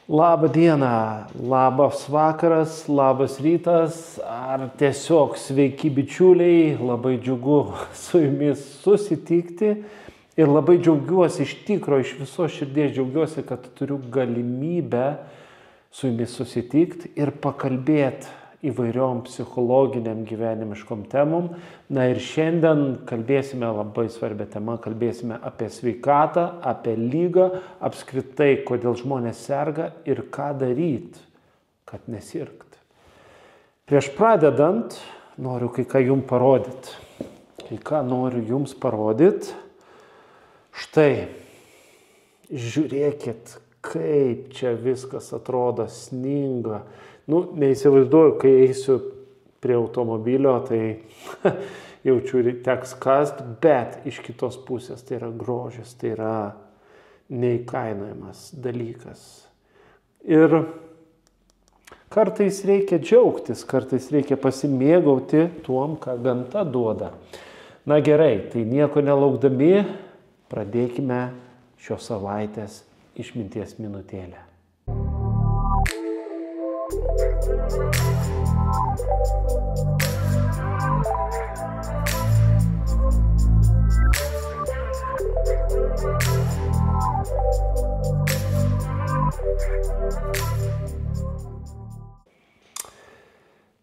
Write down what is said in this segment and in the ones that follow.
Labą dieną, labas vakaras, labas rytas, ar tiesiog sveiki bičiuliai, labai džiugu su jumis susitikti ir labai džiaugiuosi iš viso širdies džiaugiuosi, kad turiu galimybę su jumis susitikti ir pakalbėti įvairiom psichologiniam gyvenimiškom temom. Na ir šiandien kalbėsime labai svarbią temą, kalbėsime apie sveikatą, apie ligą, apskritai, kodėl žmonės serga ir ką daryti, kad nesirgt. Prieš pradedant, noriu kai ką jums parodyti. Štai, žiūrėkit, kaip čia viskas atrodo, sninga. Neįsivaizduoju, kai eisiu prie automobilio, tai jaučiu teks kast, bet iš kitos pusės tai yra grožis, tai yra neįkainojamas dalykas. Ir kartais reikia džiaugtis, kartais reikia pasimėgauti tuom, ką gamta duoda. Na gerai, tai nieko nelaukdami, pradėkime šios savaitės išminties minutėlę.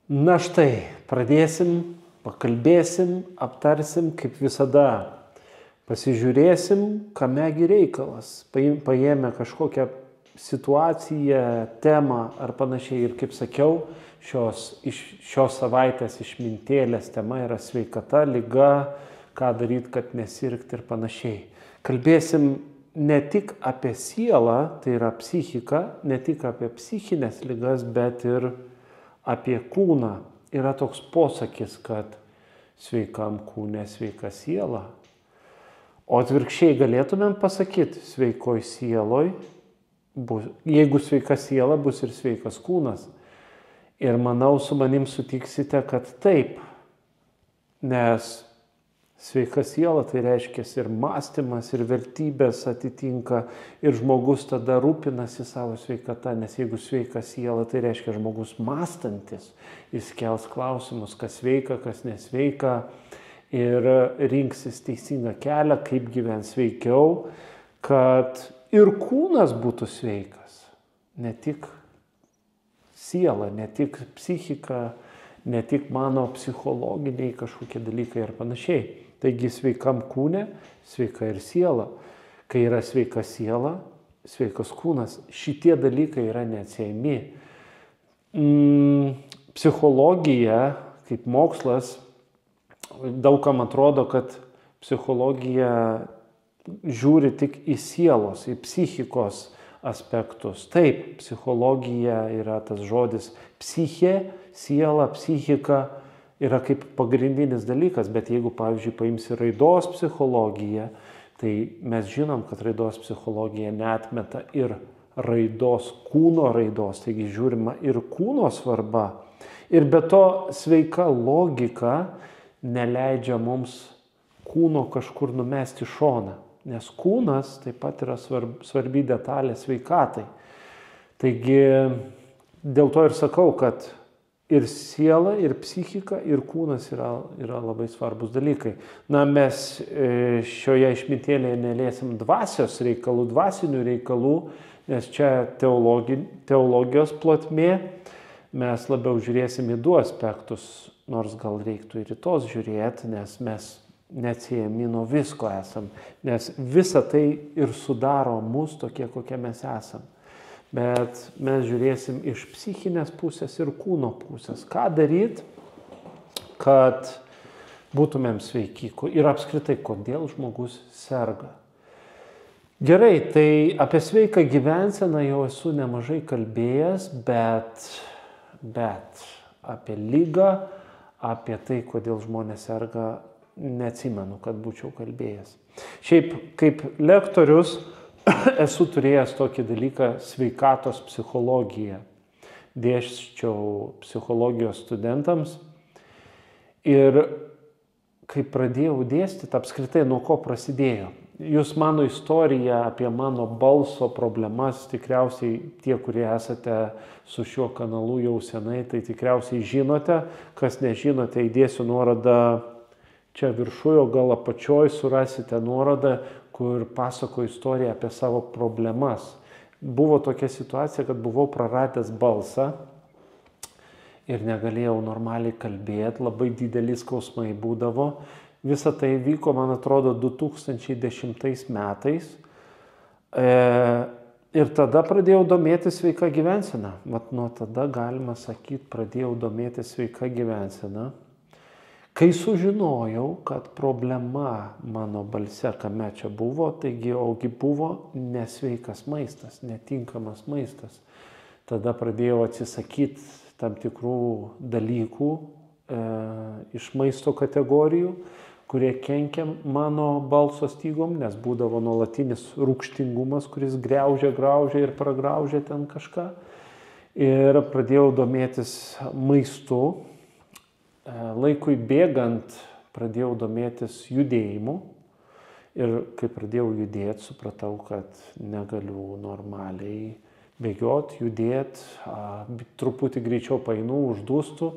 Na štai, pradėsim, pakalbėsim, aptarsim, kaip visada. Pasižiūrėsim, kamegi reikalas. Paėmę kažkokią situaciją, temą ar panašiai. Ir kaip sakiau, šios savaitės išmintėlės tema yra sveikata, liga, ką daryti, kad nesirgti ir panašiai. Kalbėsim ne tik apie sielą, tai yra psichiką, ne tik apie psichinės ligas, bet ir apie kūną. Yra toks posakis, kad sveikam kūne sveika siela. O atvirkščiai galėtumėm pasakyti, sveikoj sieloj, jeigu sveika siela, bus ir sveikas kūnas. Ir manau, su manim sutiksite, kad taip, nes sveika siela tai reiškia ir mąstymas, ir vertybės atitinka, ir žmogus tada rūpinasi savo sveikata, nes jeigu sveika siela, tai reiškia žmogus mąstantis, jis kels klausimus, kas sveika, kas nesveika, ir rinksis teisingą kelią, kaip gyventi sveikiau, kad ir kūnas būtų sveikas, ne tik siela, ne tik psichika, ne tik mano psichologiniai kažkokie dalykai ir panašiai. Taigi sveikam kūne, sveika ir siela. Kai yra sveika siela, sveikas kūnas, šitie dalykai yra neatsiejami. Psichologija, kaip mokslas, daugam atrodo, kad psichologija žiūri tik į sielos, į psichikos aspektus. Taip, psichologija yra tas žodis psichė, siela, psichika yra kaip pagrindinis dalykas, bet jeigu, pavyzdžiui, paimsi raidos psichologiją, tai mes žinom, kad raidos psichologija neatmeta ir raidos, kūno raidos, taigi žiūrima ir kūno svarba. Ir be to sveika logika neleidžia mums kūno kažkur numesti šoną, nes kūnas taip pat yra svarbi detalė sveikatai. Taigi dėl to ir sakau, kad ir siela, ir psichika, ir kūnas yra labai svarbus dalykai. Na, mes šioje išmintėlėje neliesim dvasios reikalų, dvasinių reikalų, nes čia teologijos plotmė. Mes labiau žiūrėsim į du aspektus, nors gal reiktų ir į tos žiūrėti, nes mes neatsiejami nuo visko esam, nes visa tai ir sudaro mus tokie, kokie mes esam. Bet mes žiūrėsim iš psichinės pusės ir kūno pusės. Ką daryti, kad būtumėm sveiki ir apskritai, kodėl žmogus serga. Gerai, tai apie sveiką gyvenseną jau esu nemažai kalbėjęs, bet apie ligą, apie tai, kodėl žmonės serga, neatsimenu, kad būčiau kalbėjęs. Šiaip kaip lektorius esu turėjęs tokį dalyką sveikatos psichologija. dėsčiau psichologijos studentams. Ir kai pradėjau dėstyti, apskritai nuo ko prasidėjo. Jūs mano istoriją apie mano balso problemas, tikriausiai tie, kurie esate su šiuo kanalu jau senai, tai tikriausiai žinote. Kas nežinote, įdėsiu nuorodą čia viršuje, o gal apačioj surasite nuorodą, kur pasakoju istoriją apie savo problemas. Buvo tokia situacija, kad buvau praradęs balsą ir negalėjau normaliai kalbėti, labai dideli skausmai būdavo. Visa tai vyko, man atrodo, 2010 metais. Ir tada pradėjau domėtis sveika gyvensena. Vat nuo tada, galima sakyti, pradėjau domėtis sveika gyvensena. Kai sužinojau, kad problema mano balse, kame čia buvo, taigi augi buvo nesveikas maistas, netinkamas maistas. Tada pradėjau atsisakyti tam tikrų dalykų iš maisto kategorijų, kurie kenkia mano balso stygom, nes būdavo nuolatinis rūgštingumas, kuris graužia ir pragraužia ten kažką. Ir pradėjau domėtis maistu. Laikui bėgant pradėjau domėtis judėjimu. Ir kai pradėjau judėti, supratau, kad negaliu normaliai bėgioti, judėti, truputį greičiau paeinu, uždūstu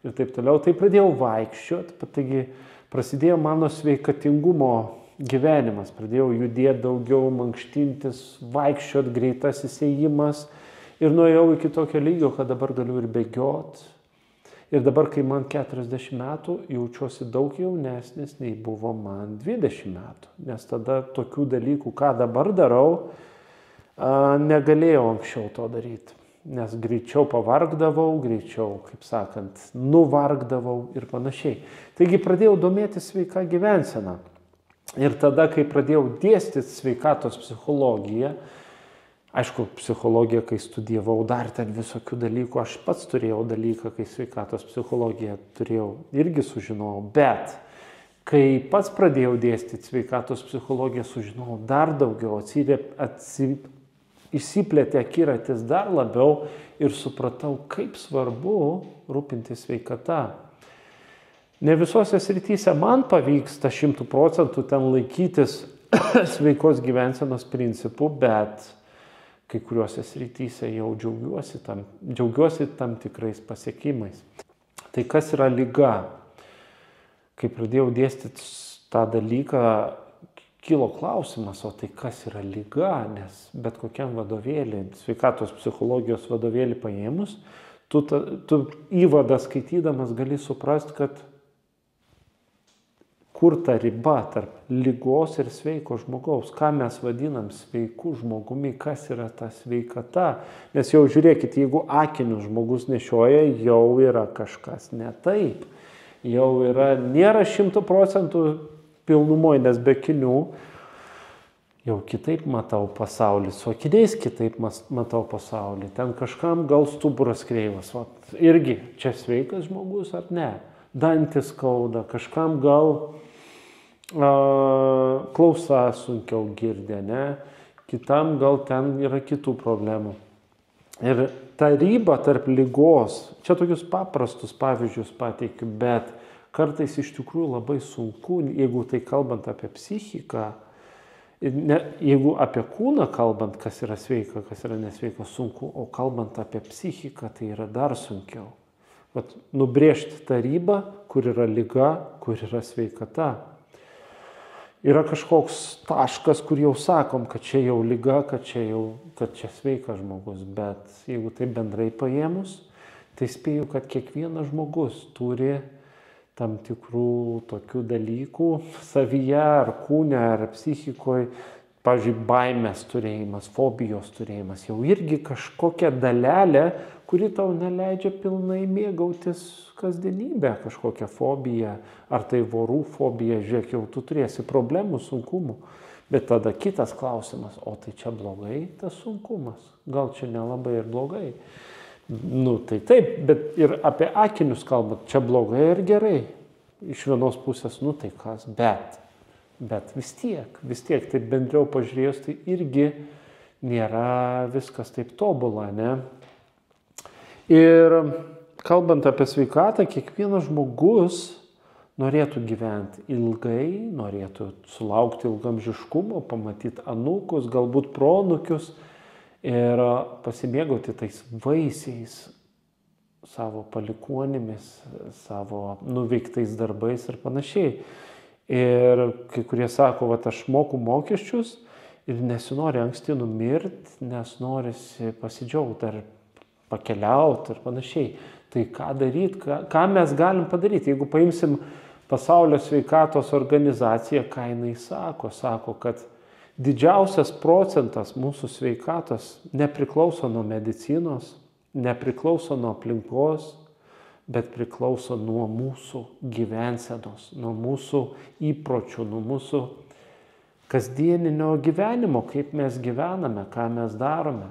ir taip toliau. Tai pradėjau vaikščioti, taigi prasidėjo mano sveikatingumo gyvenimas. Pradėjau judėti daugiau, mankštintis, vaikščioti, greitasis ėjimas ir nuėjau iki tokio lygio, kad dabar galiu ir bėgioti. Ir dabar, kai man 40 metų, jaučiuosi daug jaunesnis, nei buvo man 20 metų. Nes tada tokių dalykų, ką dabar darau, negalėjau anksčiau to daryti. Nes greičiau pavargdavau, greičiau, kaip sakant, nuvargdavau ir panašiai. Taigi pradėjau domėtis sveika gyvensena. Ir tada, kai pradėjau dėstyti sveikatos psichologiją, aišku, psichologija, kai studijavau, dar ten visokių dalykų, aš pats turėjau dalyką, kai sveikatos psichologiją turėjau, irgi sužinojau, bet kai pats pradėjau dėstyti sveikatos psichologiją, sužinojau dar daugiau, išsiplėtė akiratis dar labiau ir supratau, kaip svarbu rūpintis sveikata. Ne visose srityse man pavyksta 100% ten laikytis sveikos gyvensenos principų, bet kai kuriuose srityse jau džiaugiuosi tam tikrais pasiekimais. Tai kas yra liga? Kai pradėjau dėstyti tą dalyką, kilo klausimas, o tai kas yra liga? Nes bet kokiam vadovėlį, sveikatos psichologijos vadovėlį paėmus, tu įvadą skaitydamas gali suprasti, kad kur ta riba tarp ligos ir sveiko žmogaus, ką mes vadinam sveiku žmogumi, kas yra ta sveikata. Nes jau žiūrėkit, jeigu akinius žmogus nešioja, jau yra kažkas ne taip. Jau nėra 100% pilnumoje, nes be akinių jau kitaip matau pasaulį, su akiniais kitaip matau pasaulį. Ten kažkam gal stuburas kreivas, irgi čia sveikas žmogus ar ne. Dantis skauda, kažkam gal klausa sunkiau girdė, ne? Kitam gal ten yra kitų problemų. Ir ta riba tarp ligos, čia tokius paprastus pavyzdžius pateikiu, bet kartais iš tikrųjų labai sunku, jeigu tai kalbant apie psichiką, jeigu apie kūną kalbant, kas yra sveika, kas yra nesveika, sunku, o kalbant apie psichiką, tai yra dar sunkiau. Vat nubrėžti tą ribą, kur yra liga, kur yra sveikata. Yra kažkoks taškas, kur jau sakom, kad čia jau liga, kad čia sveikas žmogus, bet jeigu tai bendrai paėmus, tai spėju, kad kiekvienas žmogus turi tam tikrų tokių dalykų savyje, ar kūne, ar psichikoje, pavyzdžiui, baimės turėjimas, fobijos turėjimas, jau irgi kažkokia dalelė, kuri tau neleidžia pilnai mėgautis kasdienybę, kažkokią fobiją, ar tai vorų fobija, žiūrėk, jau tu turėsi problemų, sunkumų. Bet tada kitas klausimas, o tai čia blogai tas sunkumas? Gal čia nelabai ir blogai? Tai taip, bet ir apie akinius kalbant, čia blogai ir gerai. Iš vienos pusės, tai kas, bet vis tiek, taip bendriau pažiūrėjus, tai irgi nėra viskas taip tobula, ne? Ir kalbant apie sveikatą, kiekvienas žmogus norėtų gyventi ilgai, norėtų sulaukti ilgamžiškumo, pamatyti anūkus, galbūt proanūkius ir pasimėgauti tais vaisiais, savo palikuonimis, savo nuveiktais darbais ir panašiai. Ir kai kurie sako, va, aš moku mokesčius ir nesinori anksti numirti, nes norisi pasidžiaugti ar pakeliauti ir panašiai. Tai ką daryti, ką mes galim padaryti? Jeigu paimsim Pasaulio sveikatos organizaciją, ką jinai sako, kad didžiausias procentas mūsų sveikatos nepriklauso nuo medicinos, nepriklauso nuo aplinkos, bet priklauso nuo mūsų gyvensenos, nuo mūsų įpročių, nuo mūsų kasdieninio gyvenimo, kaip mes gyvename, ką mes darome.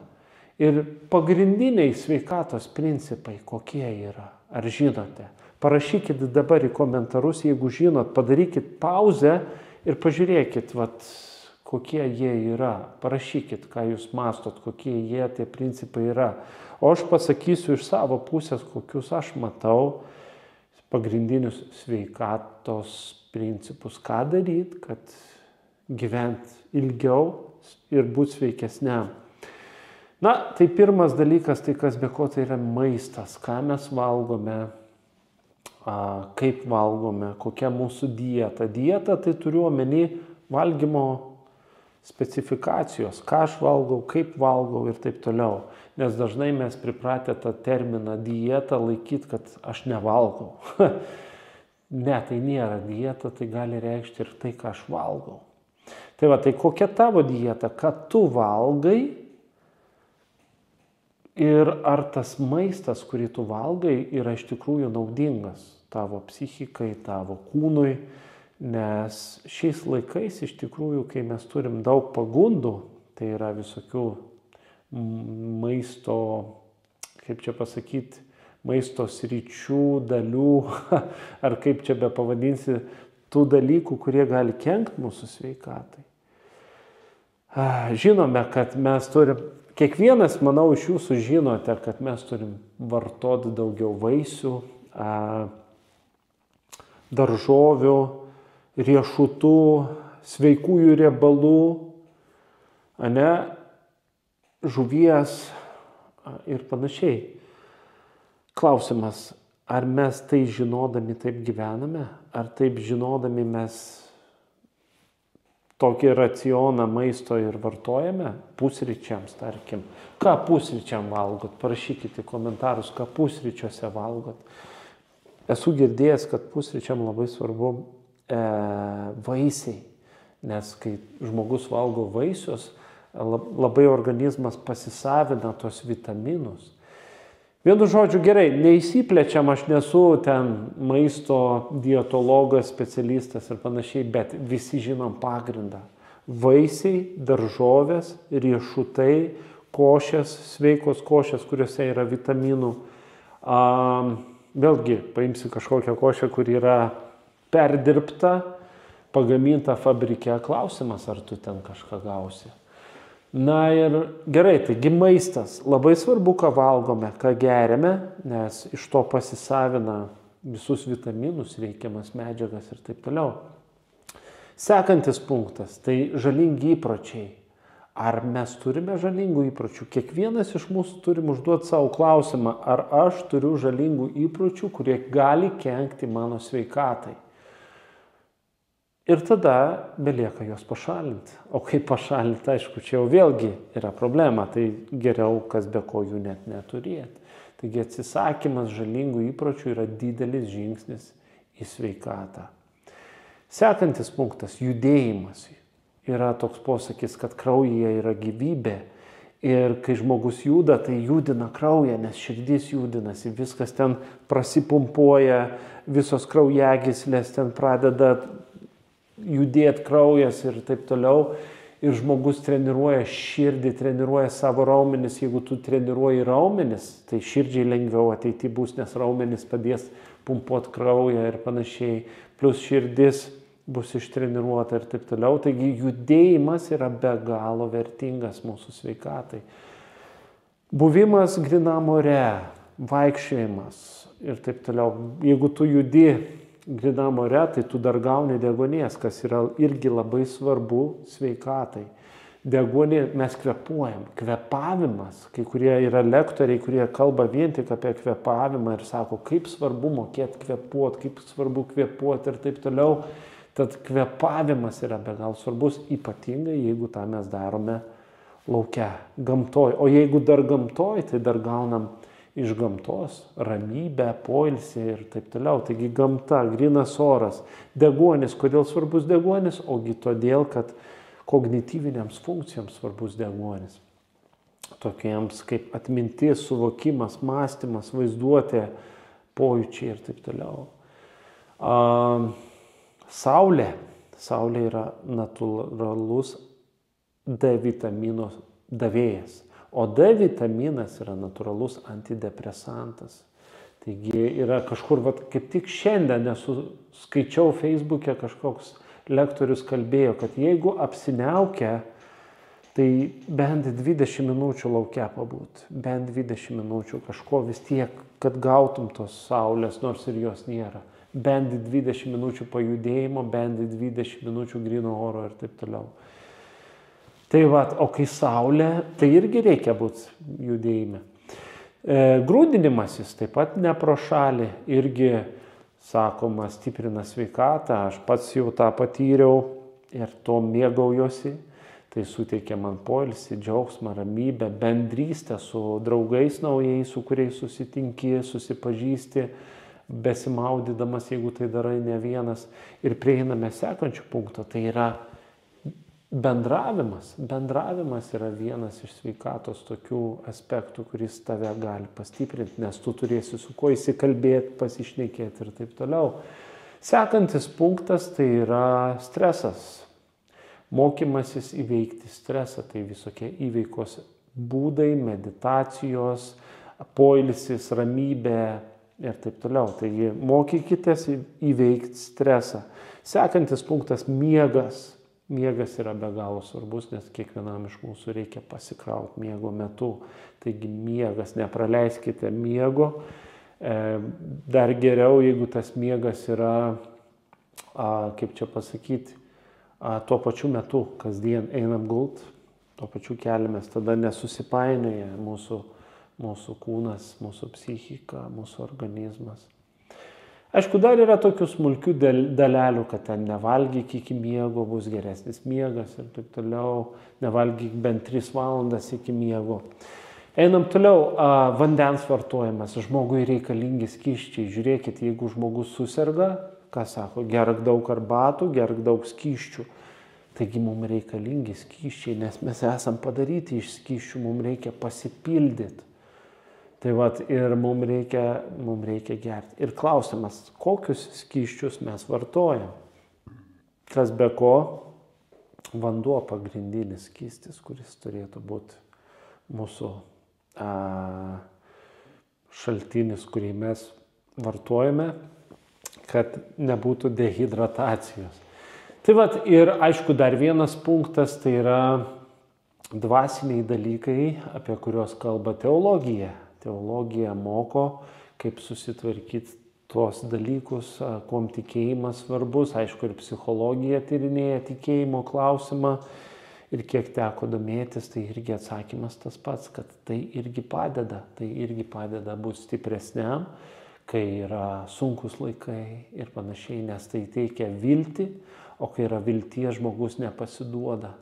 Ir pagrindiniai sveikatos principai kokie yra? Ar žinote? Parašykit dabar į komentarus, jeigu žinot, padarykit pauzę ir pažiūrėkit, vat, kokie jie yra. Parašykit, ką jūs mastot, kokie jie tie principai yra. O aš pasakysiu iš savo pusės, kokius aš matau pagrindinius sveikatos principus. Ką daryti, kad gyventi ilgiau ir būti sveikesniam. Na, tai pirmas dalykas, tai kas be ko, tai yra maistas. Ką mes valgome, kaip valgome, kokia mūsų dieta. Dieta tai turiu omeny valgymo specifikacijos, ką aš valgau, kaip valgau ir taip toliau. Nes dažnai mes pripratę tą terminą dietą laikyti, kad aš nevalgau. Ne, tai nėra dieta, tai gali reikšti ir tai, ką aš valgau. Tai va, tai kokia tavo dieta, ką tu valgai ir ar tas maistas, kurį tu valgai, yra iš tikrųjų naudingas tavo psichikai, tavo kūnui. Nes šiais laikais iš tikrųjų, kai mes turim daug pagundų, tai yra visokių maisto, kaip čia pasakyti, maisto sričių, dalių, ar kaip čia be pavadinsi, tų dalykų, kurie gali kenkti mūsų sveikatai. Žinome, kad mes turim, kiekvienas, manau, iš jūsų žinote, kad mes turim vartoti daugiau vaisių, daržovių, riešutų, sveikųjų riebalų, žuvies ir panašiai. Klausimas, ar mes tai žinodami taip gyvename, ar taip žinodami mes tokį racioną maisto ir vartojame pusryčiams, tarkim. Ką pusryčiam valgot? Parašykite komentarus, ką pusryčiuose valgot. Esu girdėjęs, kad pusryčiam labai svarbu vaisiai, nes kai žmogus valgo vaisius, labai organizmas pasisavina tos vitaminus. Vienu žodžiu, gerai, neįsiplečiam, aš nesu ten maisto dietologas, specialistas ir panašiai, bet visi žinom pagrindą. Vaisiai, daržovės, riešutai, košės, sveikos košės, kuriuose yra vitaminų. Vėlgi, paimsi kažkokią košę, kur yra perdirbta, pagaminta fabrike, klausimas, ar tu ten kažką gausi. Na ir gerai, taigi maistas. Labai svarbu, ką valgome, ką geriame, nes iš to pasisavina visus vitaminus, reikiamas medžiagas ir taip toliau. Sekantis punktas, tai žalingi įpročiai. Ar mes turime žalingų įpročių? Kiekvienas iš mūsų turim užduoti savo klausimą, ar aš turiu žalingų įpročių, kurie gali kenkti mano sveikatai. Ir tada belieka juos pašalinti. O kaip pašalinti, aišku, čia jau vėlgi yra problema, tai geriau, kas be ko jų net neturėti. Taigi atsisakymas žalingų įpročių yra didelis žingsnis į sveikatą. Sekantis punktas – judėjimas. Yra toks posakis, kad kraujyje yra gyvybė. Ir kai žmogus juda, tai judina kraują, nes širdis judinasi, viskas ten prasipumpuoja, visos kraujagyslės ten pradeda judėti kraujas ir taip toliau. Ir žmogus treniruoja širdį, treniruoja savo raumenis. Jeigu tu treniruoji raumenis, tai širdžiai lengviau ateity bus, nes raumenis padės pumpuoti kraują ir panašiai. Plus širdis bus ištreniruota ir taip toliau. Taigi judėjimas yra be galo vertingas mūsų sveikatai. Buvimas grynam ore, vaikščiojimas ir taip toliau. Jeigu tu judi grynam ore, tai tu dar gauni deguonies, kas yra irgi labai svarbu sveikatai. Deguonį mes kvėpuojam. Kvėpavimas, kai kurie yra lektoriai, kurie kalba vien tik apie kvėpavimą ir sako, kaip svarbu mokėti kvėpuoti, kaip svarbu kvėpuoti ir taip toliau. Tad kvėpavimas yra be galo svarbus, ypatingai jeigu tą mes darome lauke, gamtoj. O jeigu dar gamtoj, tai dar gaunam iš gamtos ramybę, poilsį ir taip toliau. Taigi gamta, grynas oras, deguonis. Kodėl svarbus deguonis? Ogi todėl, kad kognityviniams funkcijoms svarbus deguonis. Tokiems kaip atmintis, suvokimas, mąstymas, vaizduotė, pojūčiai ir taip toliau. Saulė yra natūralus D vitamino davėjas, o D vitaminas yra natūralus antidepresantas. Taigi yra kažkur, kaip tik šiandien skaičiau Facebook'e, kažkoks lektorius kalbėjo, kad jeigu apsiniaukia, tai bent 20 minučių lauke pabūt, bent 20 minučių kažko vis tiek, kad gautum tos saulės, nors ir jos nėra. Bent 20 minučių pajudėjimo, bent 20 minučių gryno oro ir taip toliau. Tai o kai saulė, tai irgi reikia būti judėjime. Grūdinimasis taip pat ne pro šalį, irgi, sakoma, stiprina sveikatą. Aš pats jau tą patyriau ir to mėgaujuosi. Tai suteikia man poilsį, džiaugsmą, ramybę, bendrystę su draugais naujais, su kuriais susitinki, susipažįsti, besimaudydamas, jeigu tai darai ne vienas. Ir prieiname sekančių punkto, tai yra bendravimas. Bendravimas yra vienas iš sveikatos tokių aspektų, kuris tave gali pastiprinti, nes tu turėsi su kuo įsikalbėti, pasišnekėti ir taip toliau. Sekantis punktas tai yra stresas. Mokymasis įveikti stresą, tai visokie įveikos būdai, meditacijos, poilsis, ramybė ir taip toliau. Taigi mokykitės įveikti stresą. Sekantis punktas - miegas. Miegas yra be galo svarbus, nes kiekvienam iš mūsų reikia pasikrauti miego metu. Taigi miegas, nepraleiskite miego. Dar geriau, jeigu tas miegas yra, kaip čia pasakyti, tuo pačiu metu, kasdien einam gult, tuo pačiu keliamės, tada nesusipainioja mūsų kūnas, mūsų psichika, mūsų organizmas. Aišku, dar yra tokių smulkių dalelių, kad ten nevalgyk iki miego, bus geresnis miegas ir taip toliau, nevalgyk bent 3 valandas iki miego. Einam toliau, vandens vartojimas, žmogui reikalingi skysčiai. Žiūrėkit, jeigu žmogus suserga, ką sako, gerk daug arbatų, gerk daug skysčių. Taigi mums reikalingi skysčiai, nes mes esam padaryti iš skysčių, mums reikia pasipildyti. Tai ir mums reikia gerti. Ir klausimas, kokius skysčius mes vartojam? Kas be ko, vanduo pagrindinis skystis, kuris turėtų būti mūsų šaltinis, kurį mes vartojame, kad nebūtų dehidratacijos. Tai ir aišku, dar vienas punktas, tai yra dvasiniai dalykai, apie kuriuos kalba teologija. Teologija moko, kaip susitvarkyti tuos dalykus, kuom tikėjimas svarbus. Aišku, ir psichologija tyrinėja tikėjimo klausimą. Ir kiek teko domėtis, tai irgi atsakymas tas pats, kad tai irgi padeda būti stipresniam, kai yra sunkus laikai ir panašiai, nes tai teikia viltį, o kai yra vilties, žmogus nepasiduoda,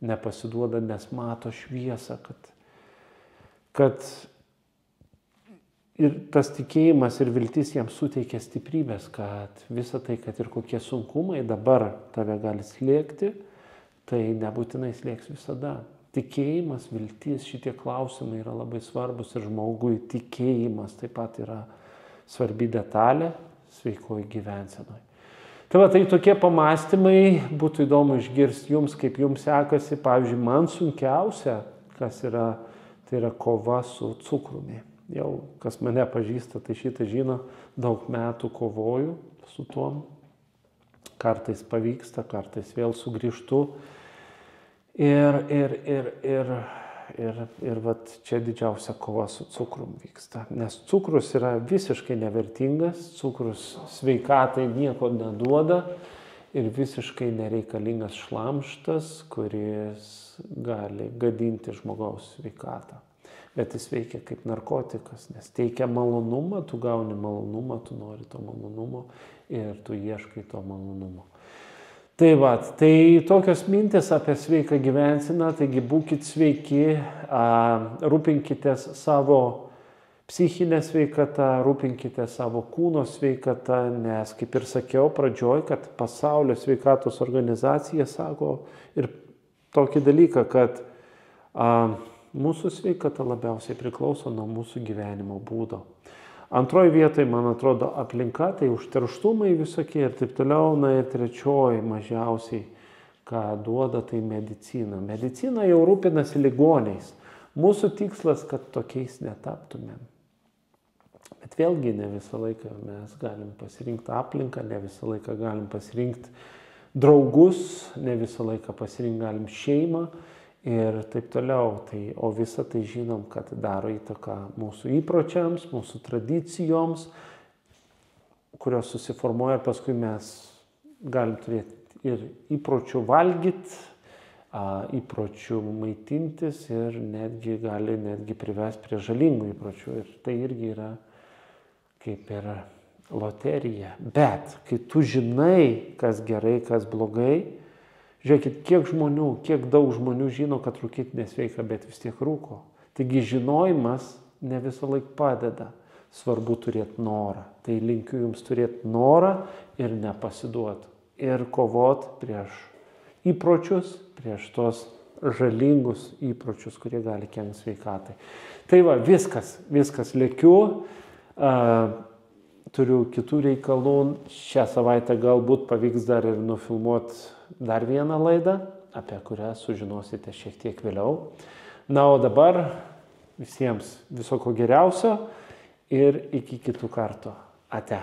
nes mato šviesą, kad ir tas tikėjimas ir viltis jam suteikia stiprybės, kad visa tai, kad ir kokie sunkumai dabar tave gali slėgti, tai nebūtinai slėgs visada. Tikėjimas, viltis, šitie klausimai yra labai svarbus ir žmogui tikėjimas taip pat yra svarbi detalė sveikoje gyvensenoje. Tai tokie pamąstymai, būtų įdomu išgirsti jums, kaip jums sekasi. Pavyzdžiui, man sunkiausia, kas yra, tai yra kova su cukrumi. Jau kas mane pažįsta, tai šitą žino, daug metų kovoju su tuom. Kartais pavyksta, kartais vėl sugrįžtu. Ir Ir vat čia didžiausia kova su cukrum vyksta. Nes cukrus yra visiškai nevertingas, cukrus sveikatai nieko neduoda ir visiškai nereikalingas šlamštas, kuris gali gadinti žmogaus sveikatą. Bet jis veikia kaip narkotikas, nes teikia malonumą, tu gauni malonumą, tu nori to malonumo ir tu ieškai to malonumo. Tai tokios mintis apie sveiką gyvenseną, taigi būkit sveiki, rūpinkitės savo psichinę sveikatą, rūpinkitės savo kūno sveikatą, nes, kaip ir sakiau pradžioj, kad Pasaulio sveikatos organizacija sako ir tokį dalyką, kad mūsų sveikata labiausiai priklauso nuo mūsų gyvenimo būdo. Antroji vietoje, man atrodo, aplinka, tai užterštumai visokie ir taip toliau. Na ir trečioji mažiausiai, ką duoda, tai medicina. Medicina jau rūpinasi ligoniais. Mūsų tikslas, kad tokiais netaptumėm. Bet vėlgi ne visą laiką mes galim pasirinkti aplinką, ne visą laiką galim pasirinkti draugus, ne visą laiką pasirinkti galim šeimą. Ir taip toliau. O visą tai žinom, kad daro įtaką mūsų įpročiams, mūsų tradicijoms, kurios susiformuoja ir paskui mes galim turėti ir įpročių valgyti, įpročių maitintis ir gali privesti prie žalingų įpročių. Ir tai irgi yra kaip ir loterija. Bet kai tu žinai, kas gerai, kas blogai, žiūrėkit, kiek daug žmonių žino, kad rūkyti nesveika, bet vis tiek rūko. Taigi žinojimas ne visą laiką padeda. Svarbu turėti norą. Tai linkiu jums turėti norą ir nepasiduoti. Ir kovoti prieš įpročius, prieš tos žalingus įpročius, kurie gali kenkti sveikatai. Tai va, viskas lėkiu. Turiu kitų reikalų. Šią savaitę galbūt pavyks dar ir nufilmuoti dar vieną laidą, apie kurią sužinosite šiek tiek vėliau. Na, o dabar visiems viso ko geriausio ir iki kitų kartų. Ate.